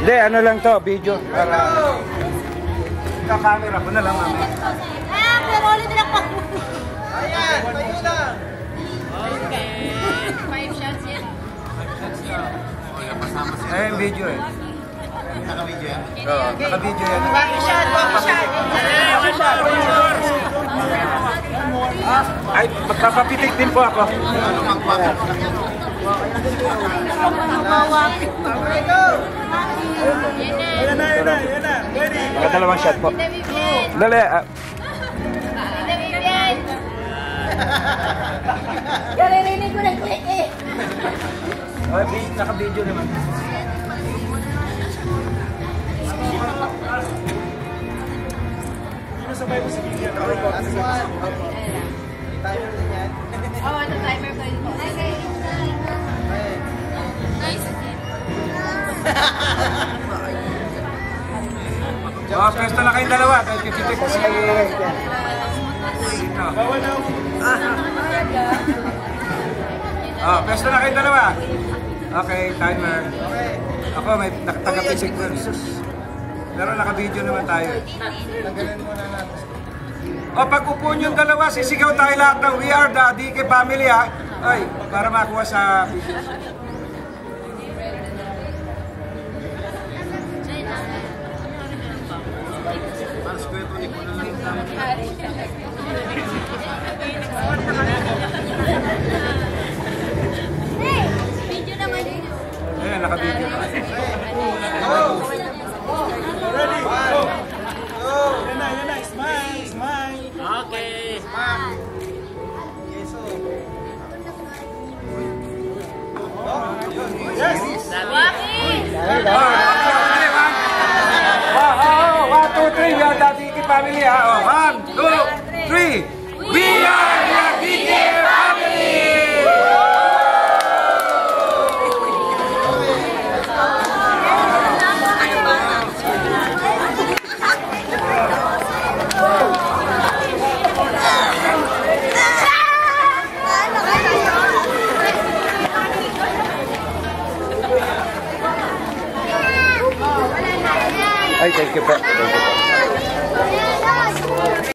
Hindi, ano lang to, video. Para... Ka-camera ko na lang, mami. Pero ulit na po. Ayan, tayo lang. Okay. 5 shots yan. 5 shots yan. Ayun, video eh. Naka-video yan? Oo, naka-video yan. Shot. Ay, magpapapitik din po ako. Yan na. Ready? Dalawang shot po. Dali. Karirinig ko ng click eh. Naka-video naman. Sabay mo si Vivian. Record. Timer din yan. Oo, ito timer ko yun po. Nice. Pwesto na kayong dalawa. Dahil kipitik ko sila yung... Bawal na ako. Pwesto na kayong dalawa. Okay, timer. Ako, may taga-pitik ko. Pero naka-video naman tayo. Tanggalin mo na natin. Pag upo nyo yung dalawa, sisigaw tayo lahat ng We Are the DK Family, ha? Ay, para makuha sa video. Para sa kwento ni Kuno lang. Video naman yun. Ayan, naka-video naman. Ready? Go! Yan na. Smile. Okay. Yes! Waki! 1, 2, 3, we are the DK Family, ha? 1, 2, 3, we are the DK Family! Ay, thank you po. Thank you po.